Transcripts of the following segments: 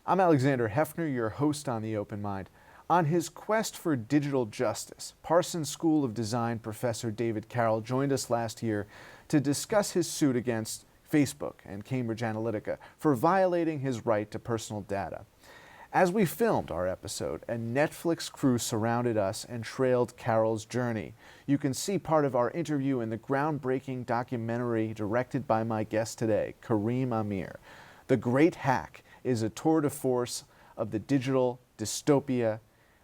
I'm Alexander Hefner, your host on The Open Mind. On his quest for digital justice, Parsons School of Design professor David Carroll joined us last year to discuss his suit against Facebook and Cambridge Analytica for violating his right to personal data. As we filmed our episode, a Netflix crew surrounded us and trailed Carroll's journey. You can see part of our interview in the groundbreaking documentary directed by my guest today, Karim Amer. The Great Hack is a tour de force of the digital dystopia,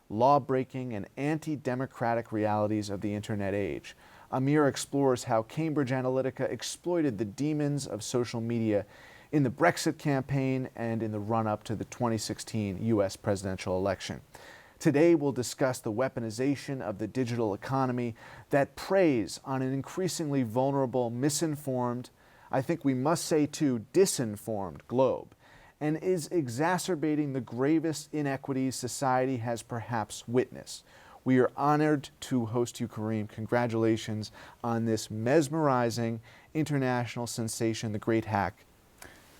law-breaking, and anti-democratic realities of the internet age. Amer explores how Cambridge Analytica exploited the demons of social media in the Brexit campaign and in the run-up to the 2016 U.S. presidential election. Today we'll discuss the weaponization of the digital economy that preys on an increasingly vulnerable, misinformed, I think we must say too, disinformed globe, and is exacerbating the gravest inequities society has perhaps witnessed. We are honored to host you, Karim. Congratulations on this mesmerizing international sensation, The Great Hack.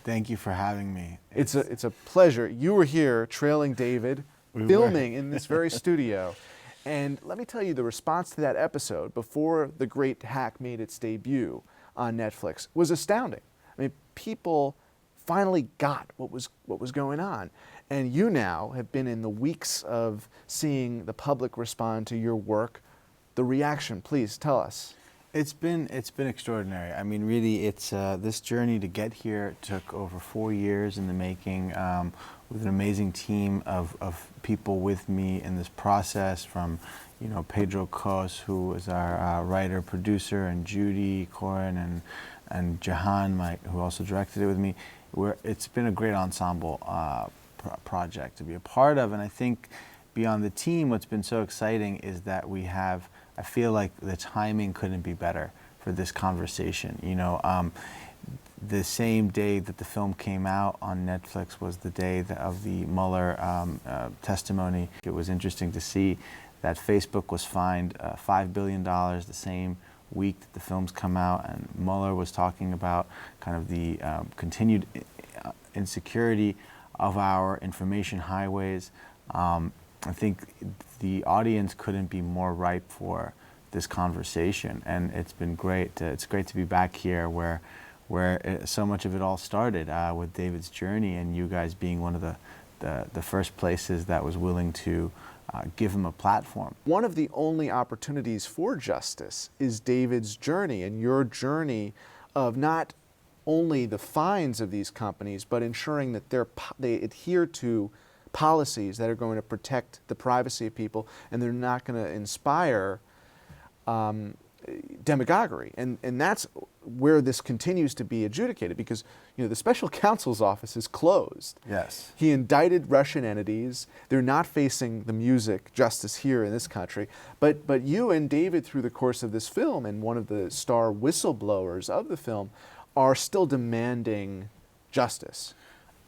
Thank you for having me. It's a pleasure. You were here trailing David, filming in this very studio. And let me tell you, the response to that episode before The Great Hack made its debut on Netflix was astounding. I mean, people finally got what was going on. And you now have been in the weeks of seeing the public respond to your work. The reaction, please tell us. It's been extraordinary. I mean, really, it's this journey to get here took over 4 years in the making, with an amazing team of people with me in this process, from Pedro Cos, who is our writer producer, and Judy Corin and Jahan, who also directed it with me. It's been a great ensemble project to be a part of, and I think beyond the team, what's been so exciting is that I feel like the timing couldn't be better for this conversation. The same day that the film came out on Netflix was the day of the Mueller testimony. It was interesting to see that Facebook was fined $5 billion the same week that the films come out, and Mueller was talking about kind of the continued insecurity of our information highways. I think the audience couldn't be more ripe for this conversation, and it's been great. It's great to be back here where so much of it all started with David's journey, and you guys being one of the first places that was willing to give him a platform. One of the only opportunities for justice is David's journey, and your journey of not only the fines of these companies, but ensuring that they adhere to policies that are going to protect the privacy of people, and they're not going to inspire demagoguery. And that's where this continues to be adjudicated, because the special counsel's office is closed. Yes. He indicted Russian entities. They're not facing the music justice here in this country. But you and David, through the course of this film, and one of the star whistleblowers of the film, are still demanding justice.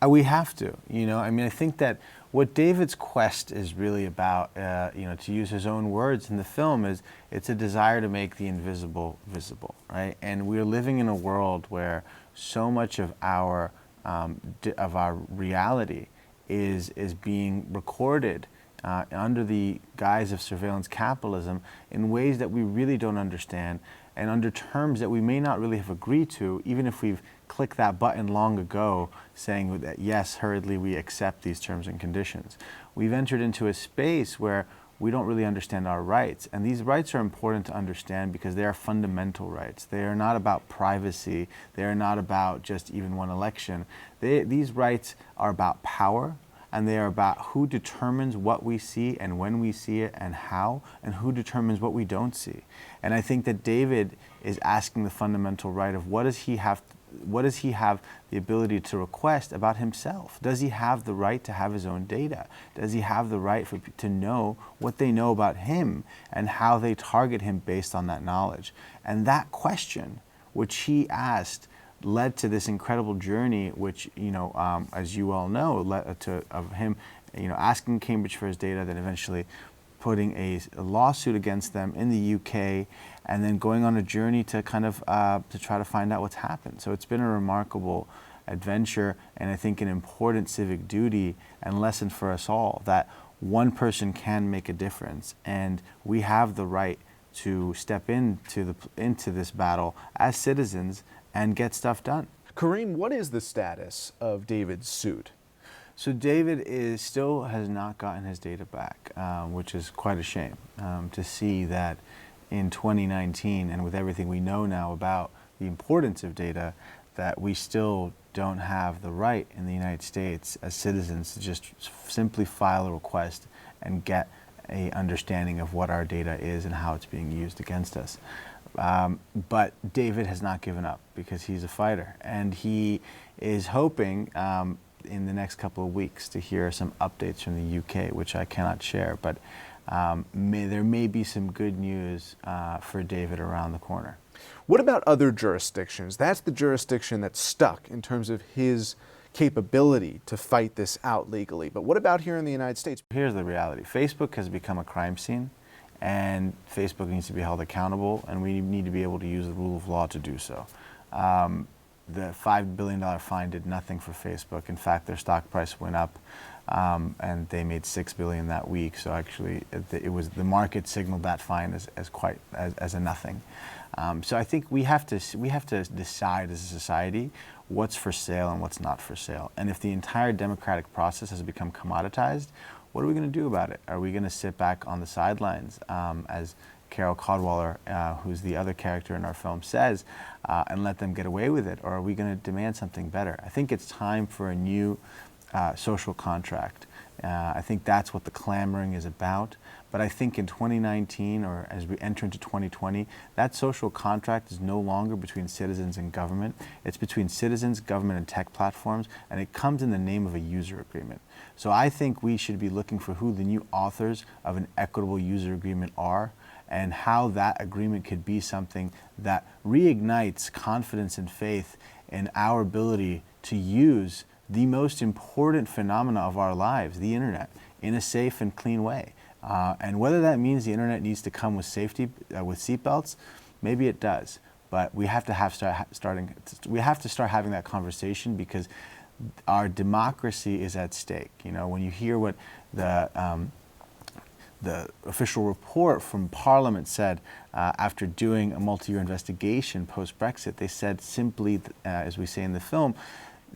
We have to, I mean, I think that what David's quest is really about, to use his own words in the film, is it's a desire to make the invisible visible, right? And we're living in a world where so much of our reality is being recorded under the guise of surveillance capitalism in ways that we really don't understand, and under terms that we may not really have agreed to, even if we've clicked that button long ago saying that yes, hurriedly we accept these terms and conditions. We've entered into a space where we don't really understand our rights, and these rights are important to understand because they are fundamental rights. They are not about privacy. They are not about just even one election. These rights are about power, and they are about who determines what we see and when we see it and how, and who determines what we don't see. And I think that David is asking the fundamental right of what does he have the ability to request about himself? Does he have the right to have his own data? Does he have the right to know what they know about him and how they target him based on that knowledge? And that question, which he asked, led to this incredible journey, which, as you all know, led to him, asking Cambridge for his data, then eventually putting a lawsuit against them in the UK, and then going on a journey to kind of to try to find out what's happened. So it's been a remarkable adventure, and I think an important civic duty and lesson for us all that one person can make a difference, and we have the right to step into this battle as citizens and get stuff done. Karim, what is the status of David's suit? So David still has not gotten his data back, which is quite a shame to see that in 2019, and with everything we know now about the importance of data, that we still don't have the right in the United States as citizens to just simply file a request and get a understanding of what our data is and how it's being used against us. But David has not given up because he's a fighter, and he is hoping in the next couple of weeks to hear some updates from the UK, which I cannot share, but there may be some good news for David around the corner. What about other jurisdictions? That's the jurisdiction that's stuck in terms of his capability to fight this out legally. But what about here in the United States? Here's the reality. Facebook has become a crime scene, and Facebook needs to be held accountable, and we need to be able to use the rule of law to do so. The $5 billion fine did nothing for Facebook. In fact, their stock price went up, and they made $6 billion that week. So actually, it was the market signaled that fine as a nothing. So I think we have to decide as a society what's for sale and what's not for sale. And if the entire democratic process has become commoditized, what are we going to do about it? Are we going to sit back on the sidelines, as Carol Cadwalladr, who's the other character in our film, says, and let them get away with it? Or are we going to demand something better? I think it's time for a new social contract. I think that's what the clamoring is about. But I think in 2019, or as we enter into 2020, that social contract is no longer between citizens and government. It's between citizens, government, and tech platforms, and it comes in the name of a user agreement. So I think we should be looking for who the new authors of an equitable user agreement are, and how that agreement could be something that reignites confidence and faith in our ability to use the most important phenomena of our lives, the internet, in a safe and clean way. And whether that means the internet needs to come with safety, with seatbelts, maybe it does. But we have to start having that conversation, because our democracy is at stake. You know, when you hear what the official report from Parliament said after doing a multi-year investigation post-Brexit, they said simply, as we say in the film,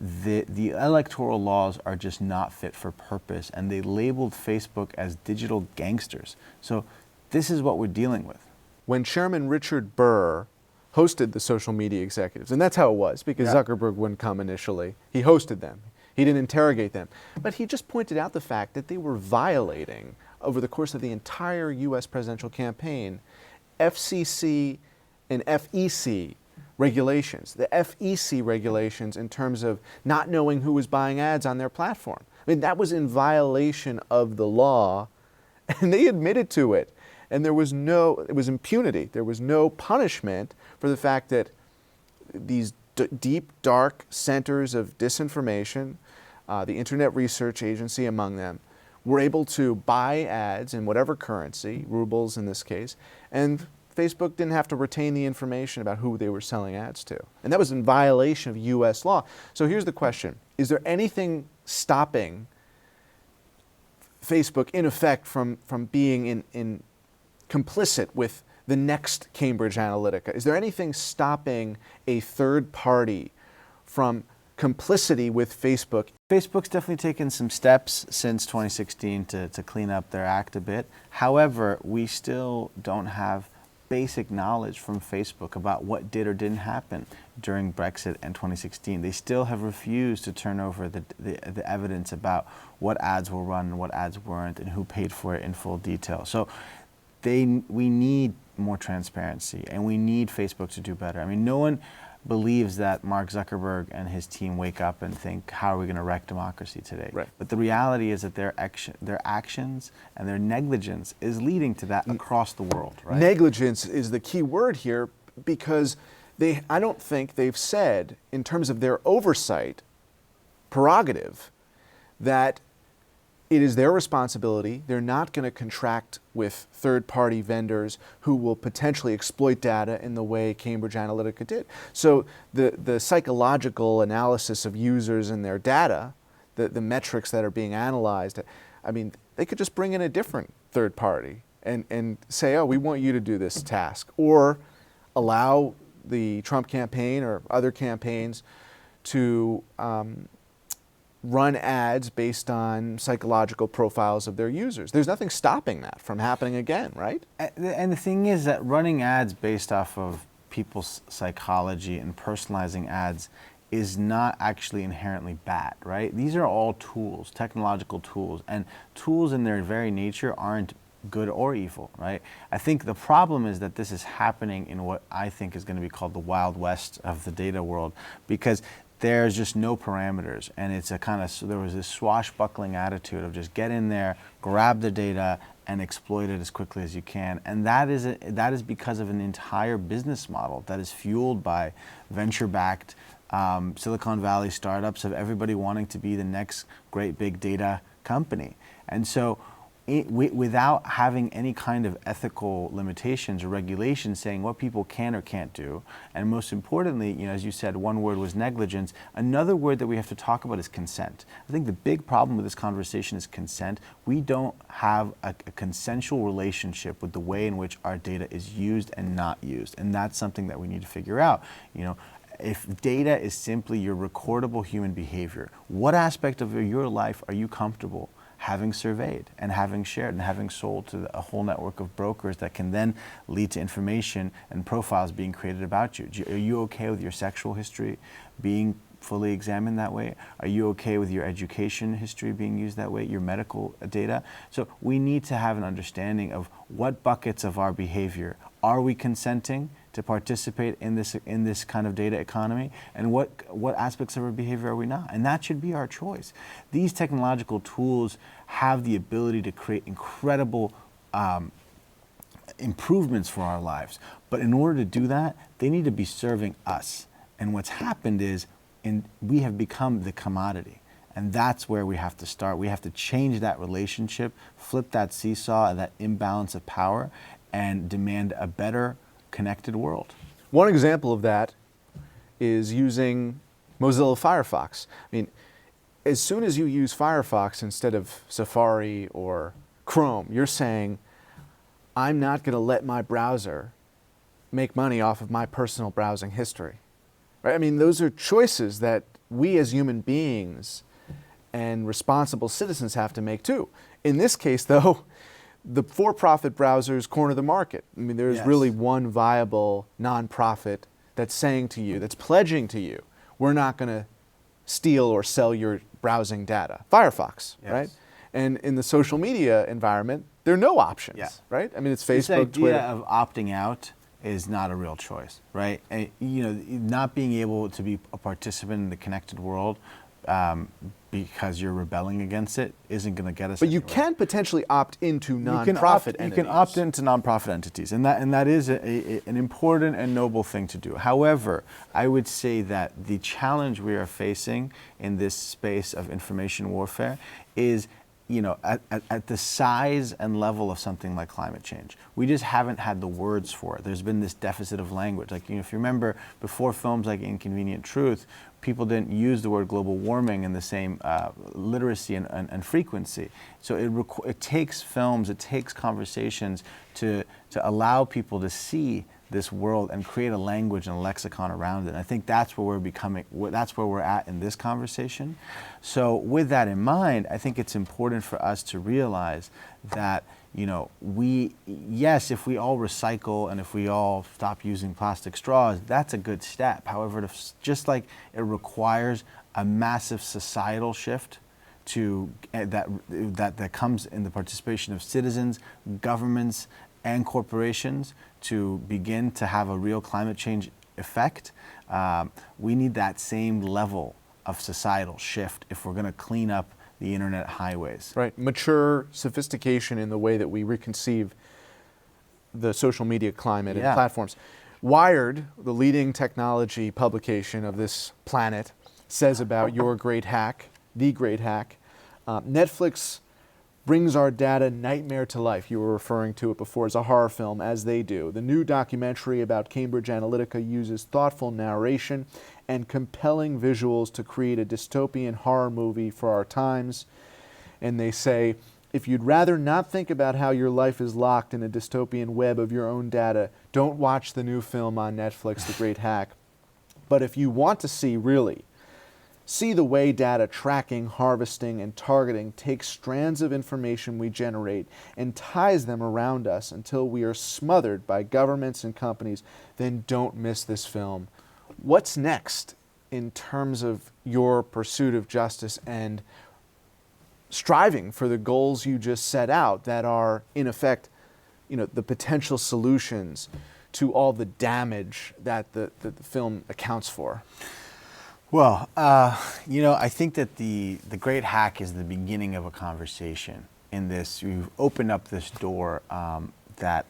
the electoral laws are just not fit for purpose, and they labeled Facebook as digital gangsters. So this is what we're dealing with. When Chairman Richard Burr hosted the social media executives, and that's how it was, because Zuckerberg wouldn't come initially, he hosted them. He didn't interrogate them. But he just pointed out the fact that they were violating, over the course of the entire U.S. presidential campaign, FCC and FEC regulations. The FEC regulations in terms of not knowing who was buying ads on their platform. I mean, that was in violation of the law, and they admitted to it. And it was impunity. There was no punishment for the fact that these deep, dark centers of disinformation, the Internet Research Agency among them, were able to buy ads in whatever currency, rubles in this case, and Facebook didn't have to retain the information about who they were selling ads to. And that was in violation of U.S. law. So here's the question. Is there anything stopping Facebook, in effect, from being in complicit with the next Cambridge Analytica? Is there anything stopping a third party from complicity with Facebook? Facebook's definitely taken some steps since 2016 to clean up their act a bit. However, we still don't have basic knowledge from Facebook about what did or didn't happen during Brexit and 2016. They still have refused to turn over the evidence about what ads were run and what ads weren't, and who paid for it in full detail. So we need more transparency, and we need Facebook to do better. I mean, no one believes that Mark Zuckerberg and his team wake up and think, how are we going to wreck democracy today? Right. But the reality is that their actions and their negligence is leading to that across the world. Right? Negligence is the key word here, because I don't think they've said, in terms of their oversight prerogative, that it is their responsibility. They're not going to contract with third-party vendors who will potentially exploit data in the way Cambridge Analytica did. So the psychological analysis of users and their data, the metrics that are being analyzed, I mean, they could just bring in a different third party and say, oh, we want you to do this task, or allow the Trump campaign or other campaigns to run ads based on psychological profiles of their users. There's nothing stopping that from happening again, right? And the thing is that running ads based off of people's psychology and personalizing ads is not actually inherently bad, right? These are all tools, technological tools, and tools in their very nature aren't good or evil, right? I think the problem is that this is happening in what I think is going to be called the Wild West of the data world, because there's just no parameters, and it's a kind of, so there was this swashbuckling attitude of just get in there, grab the data, and exploit it as quickly as you can. And that is because of an entire business model that is fueled by venture-backed Silicon Valley startups of everybody wanting to be the next great big data company. And so without having any kind of ethical limitations or regulations saying what people can or can't do, and most importantly, you know, as you said, one word was negligence. Another word that we have to talk about is consent. I think the big problem with this conversation is consent. We don't have a consensual relationship with the way in which our data is used and not used, and that's something that we need to figure out. You know, if data is simply your recordable human behavior, what aspect of your life are you comfortable having surveyed and having shared and having sold to a whole network of brokers that can then lead to information and profiles being created about you? Are you okay with your sexual history being fully examined that way? Are you okay with your education history being used that way, your medical data? So we need to have an understanding of what buckets of our behavior are we consenting to participate in this kind of data economy, and what aspects of our behavior are we not? And that should be our choice. These technological tools have the ability to create incredible improvements for our lives, but in order to do that, they need to be serving us. And what's happened is we have become the commodity. And that's where we have to start. We have to change that relationship, flip that seesaw, that imbalance of power, and demand a better connected world. One example of that is using Mozilla Firefox. I mean, as soon as you use Firefox instead of Safari or Chrome, you're saying, I'm not going to let my browser make money off of my personal browsing history. Right? I mean, those are choices that we as human beings and responsible citizens have to make too. In this case, though, the for-profit browsers corner the market. I mean, there's really one viable nonprofit that's saying to you, that's pledging to you, we're not going to steal or sell your browsing data. Firefox, right? And in the social media environment, there are no options, right? I mean, it's Facebook, Twitter. This idea of opting out is not a real choice, right? And, you know, not being able to be a participant in the connected world because you're rebelling against it isn't going to get us But anywhere. you can potentially opt into nonprofit entities. You can opt into nonprofit entities, and that is an important and noble thing to do. However, I would say that the challenge we are facing in this space of information warfare is, you know, at the size and level of something like climate change. We just haven't had the words for it. There's been this deficit of language. Like, you know, if you remember, before films like Inconvenient Truth, people didn't use the word global warming in the same literacy and frequency. So it takes films, it takes conversations to allow people to see this world and create a language and a lexicon around it. And I think that's where that's where we're at in this conversation. So with that in mind, I think it's important for us to realize that, you know, yes, if we all recycle and if we all stop using plastic straws, that's a good step. However, just like it requires a massive societal shift that comes in the participation of citizens, governments, and corporations to begin to have a real climate change effect, we need that same level of societal shift if we're going to clean up the internet highways. Right, mature sophistication in the way that we reconceive the social media climate and platforms. Wired, the leading technology publication of this planet, says about your great hack, the great hack, Netflix brings our data nightmare to life. You were referring to it before as a horror film, as they do. The new documentary about Cambridge Analytica uses thoughtful narration and compelling visuals to create a dystopian horror movie for our times. And they say, if you'd rather not think about how your life is locked in a dystopian web of your own data, don't watch the new film on Netflix, The Great Hack. But if you want to see the way data tracking, harvesting, and targeting takes strands of information we generate and ties them around us until we are smothered by governments and companies, then don't miss this film. What's next in terms of your pursuit of justice and striving for the goals you just set out that are, in effect, the potential solutions to all the damage that the film accounts for? Well, I think that the Great Hack is the beginning of a conversation in this. You've opened up this door that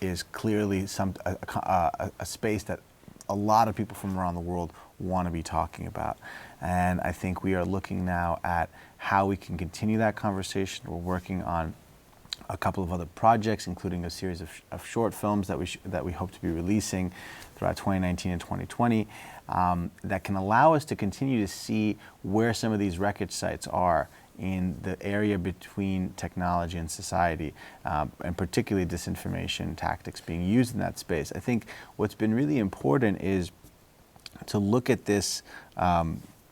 is clearly a space that a lot of people from around the world want to be talking about. And I think we are looking now at how we can continue that conversation. We're working on a couple of other projects, including a series of short films that we hope to be releasing throughout 2019 and 2020, that can allow us to continue to see where some of these wreckage sites are in the area between technology and society, and particularly disinformation tactics being used in that space. I think what's been really important is to look at this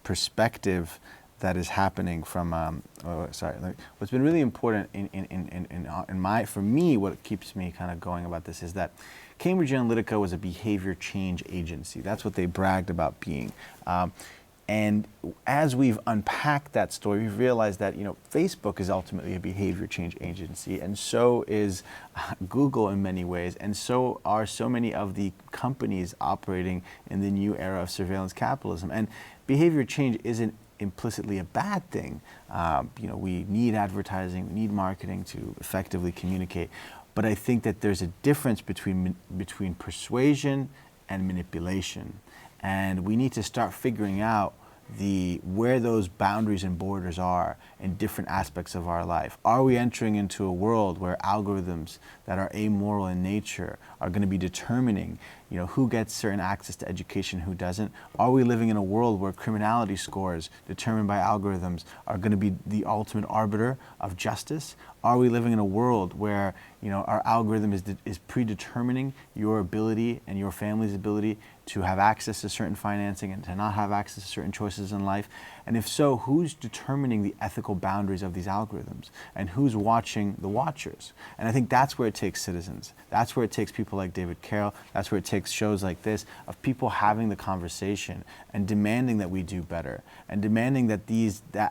perspective that is happening from, what's been really important for me, what keeps me kind of going about this is that Cambridge Analytica was a behavior change agency. That's what they bragged about being. And as we've unpacked that story, we've realized that Facebook is ultimately a behavior change agency, and so is Google in many ways, and so are so many of the companies operating in the new era of surveillance capitalism. And behavior change isn't implicitly a bad thing. We need advertising, we need marketing to effectively communicate. But I think that there's a difference between persuasion and manipulation. And we need to start figuring out where those boundaries and borders are in different aspects of our life. Are we entering into a world where algorithms that are amoral in nature are going to be determining who gets certain access to education, who doesn't? Are we living in a world where criminality scores determined by algorithms are going to be the ultimate arbiter of justice? Are we living in a world where our algorithm is predetermining your ability and your family's ability to have access to certain financing and to not have access to certain choices in life? And if so, who's determining the ethical boundaries of these algorithms? And who's watching the watchers? And I think that's where it takes citizens. That's where it takes people like David Carroll. That's where it takes shows like this, of people having the conversation and demanding that we do better, and demanding that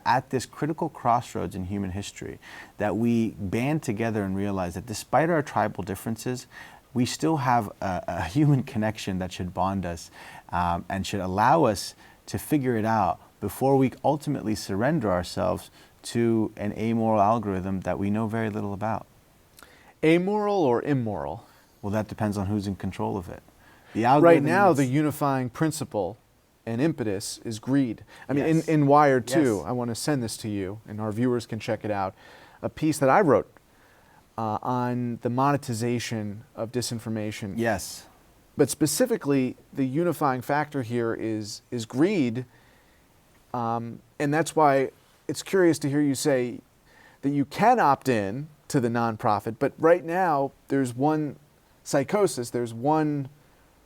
at this critical crossroads in human history, that we band together and realize that despite our tribal differences, we still have a human connection that should bond us and should allow us to figure it out before we ultimately surrender ourselves to an amoral algorithm that we know very little about. Amoral or immoral? Well, that depends on who's in control of it. Right now, the unifying principle and impetus is greed. I mean, Yes. in Wired too, Yes. I want to send this to you, and our viewers can check it out, a piece that I wrote on the monetization of disinformation. Yes. But specifically, the unifying factor here is greed, and that's why it's curious to hear you say that you can opt in to the nonprofit, but right now there's one psychosis, there's one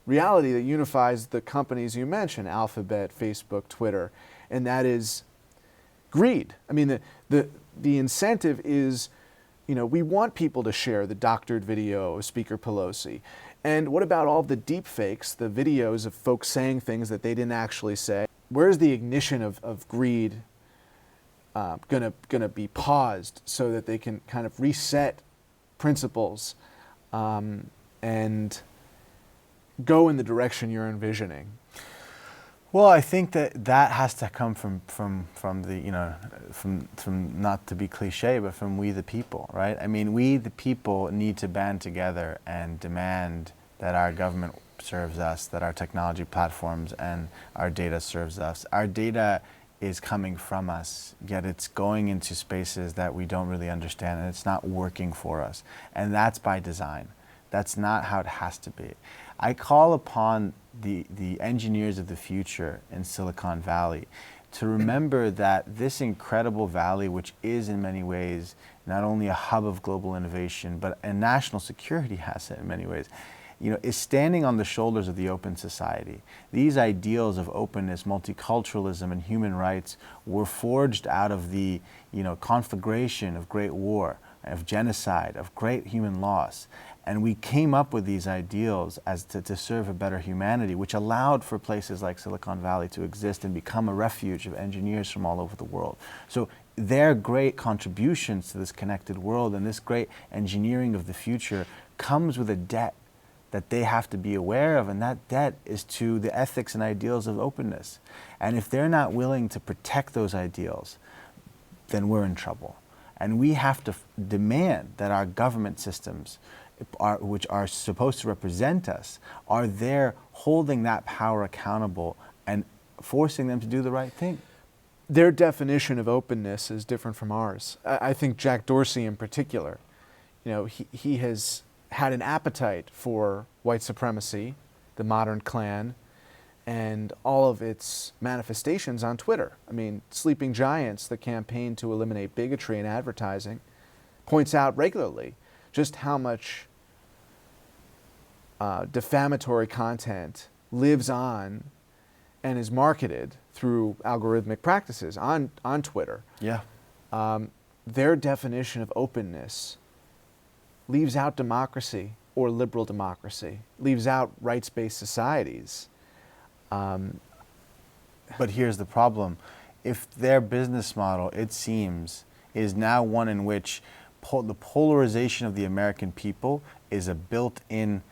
reality that unifies the companies you mentioned, Alphabet, Facebook, Twitter, and that is greed. I mean, the incentive is, we want people to share the doctored video of Speaker Pelosi. And what about all the deep fakes, the videos of folks saying things that they didn't actually say? Where's the ignition of greed gonna be paused so that they can kind of reset principles and go in the direction you're envisioning? Well, I think that has to come from the from not to be cliche, but from we the people, right? I mean, we the people need to band together and demand that our government serves us, that our technology platforms and our data serves us. Our data is coming from us, yet it's going into spaces that we don't really understand, and it's not working for us. And that's by design. That's not how it has to be. I call upon the engineers of the future in Silicon Valley to remember that this incredible valley, which is in many ways not only a hub of global innovation, but a national security asset in many ways, is standing on the shoulders of the open society. These ideals of openness, multiculturalism, and human rights were forged out of the, conflagration of great war, of genocide, of great human loss. And we came up with these ideals as to serve a better humanity, which allowed for places like Silicon Valley to exist and become a refuge of engineers from all over the world. So their great contributions to this connected world and this great engineering of the future comes with a debt that they have to be aware of, and that debt is to the ethics and ideals of openness. And if they're not willing to protect those ideals, then we're in trouble. And we have to demand that our government systems, which are supposed to represent us, are there holding that power accountable and forcing them to do the right thing. Their definition of openness is different from ours. I think Jack Dorsey in particular, he has had an appetite for white supremacy, the modern Klan, and all of its manifestations on Twitter. I mean, Sleeping Giants, the campaign to eliminate bigotry in advertising, points out regularly just how much defamatory content lives on and is marketed through algorithmic practices on Twitter. Yeah. Their definition of openness leaves out democracy or liberal democracy, leaves out rights-based societies. But here's the problem. If their business model, it seems, is now one in which the polarization of the American people is a built-in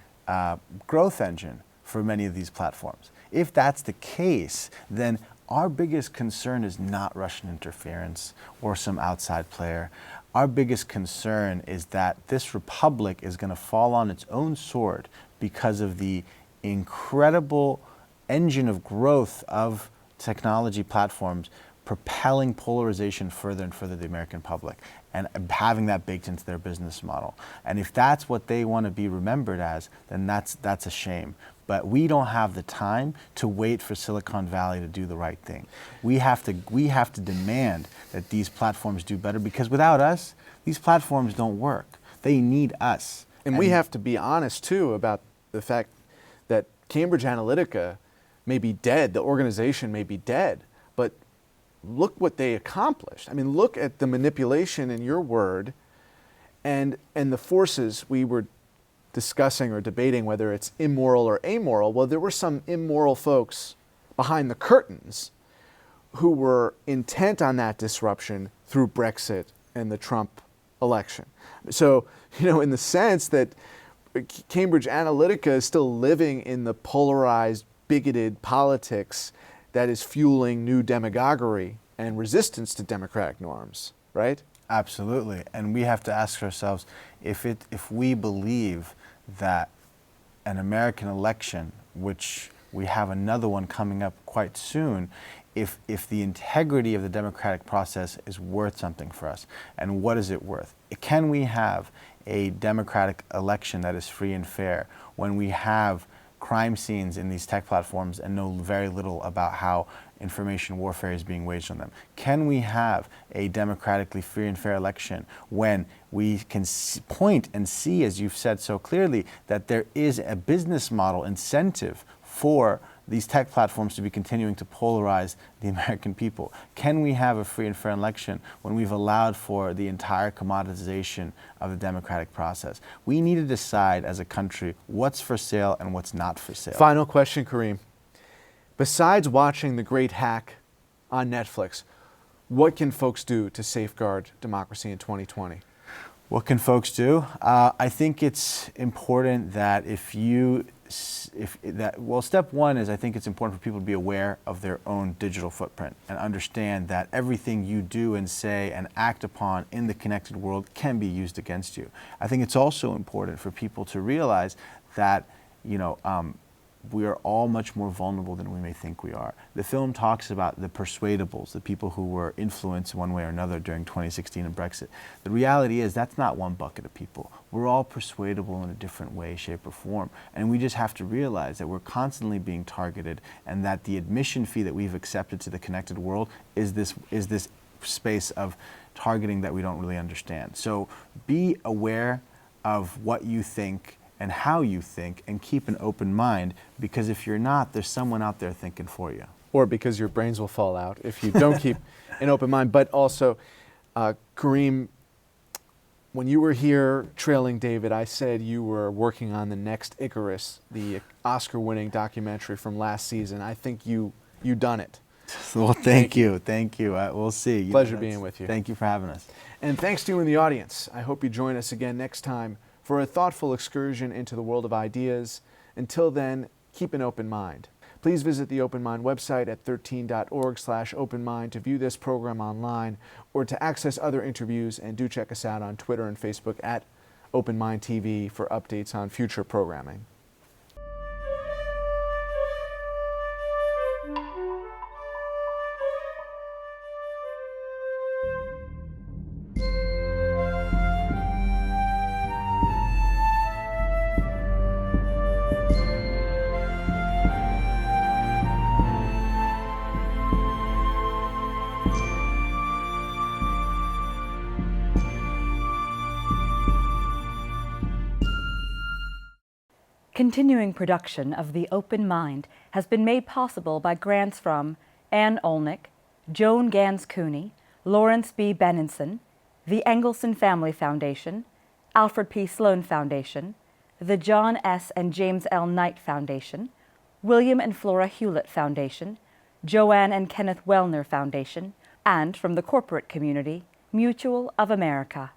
growth engine for many of these platforms. If that's the case, then our biggest concern is not Russian interference or some outside player. Our biggest concern is that this republic is going to fall on its own sword because of the incredible engine of growth of technology platforms propelling polarization further and further the American public and having that baked into their business model. And if that's what they want to be remembered as, then that's a shame. But we don't have the time to wait for Silicon Valley to do the right thing. We have to demand that these platforms do better, because without us, these platforms don't work. They need us. And we have to be honest too about the fact that Cambridge Analytica may be dead, the organization may be dead, but look what they accomplished. I mean, look at the manipulation in your word and the forces we were discussing or debating whether it's immoral or amoral. Well, there were some immoral folks behind the curtains who were intent on that disruption through Brexit and the Trump election. So, in the sense that Cambridge Analytica is still living in the polarized, bigoted politics that is fueling new demagoguery and resistance to democratic norms, right? Absolutely. And we have to ask ourselves, if we believe that an American election, which we have another one coming up quite soon, if the integrity of the democratic process is worth something for us, and what is it worth? Can we have a democratic election that is free and fair when we have crime scenes in these tech platforms and know very little about how information warfare is being waged on them? Can we have a democratically free and fair election when we can point and see, as you've said so clearly, that there is a business model incentive for these tech platforms to be continuing to polarize the American people? Can we have a free and fair election when we've allowed for the entire commoditization of the democratic process? We need to decide as a country what's for sale and what's not for sale. Final question, Karim. Besides watching The Great Hack on Netflix, what can folks do to safeguard democracy in 2020? What can folks do? I think it's important that step one is, I think it's important for people to be aware of their own digital footprint and understand that everything you do and say and act upon in the connected world can be used against you. I think it's also important for people to realize that, we are all much more vulnerable than we may think we are. The film talks about the persuadables, the people who were influenced one way or another during 2016 and Brexit. The reality is that's not one bucket of people. We're all persuadable in a different way, shape, or form. And we just have to realize that we're constantly being targeted, and that the admission fee that we've accepted to the connected world is this space of targeting that we don't really understand. So be aware of what you think and how you think, and keep an open mind, because if you're not, there's someone out there thinking for you. Or because your brains will fall out if you don't keep an open mind. But also, Karim, when you were here trailing David, I said you were working on the next Icarus, the Oscar-winning documentary from last season. I think you done it. Well, thank you. We'll see. Pleasure being with you. Thank you for having us. And thanks to you in the audience. I hope you join us again next time for a thoughtful excursion into the world of ideas. Until then, keep an open mind. Please visit the Open Mind website at 13.org/openmind to view this program online or to access other interviews, and do check us out on Twitter and Facebook at Open Mind TV for updates on future programming. Continuing production of The Open Mind has been made possible by grants from Ann Olnick, Joan Gans Cooney, Lawrence B. Benenson, the Engelson Family Foundation, Alfred P. Sloan Foundation, the John S. and James L. Knight Foundation, William and Flora Hewlett Foundation, Joanne and Kenneth Wellner Foundation, and from the corporate community, Mutual of America.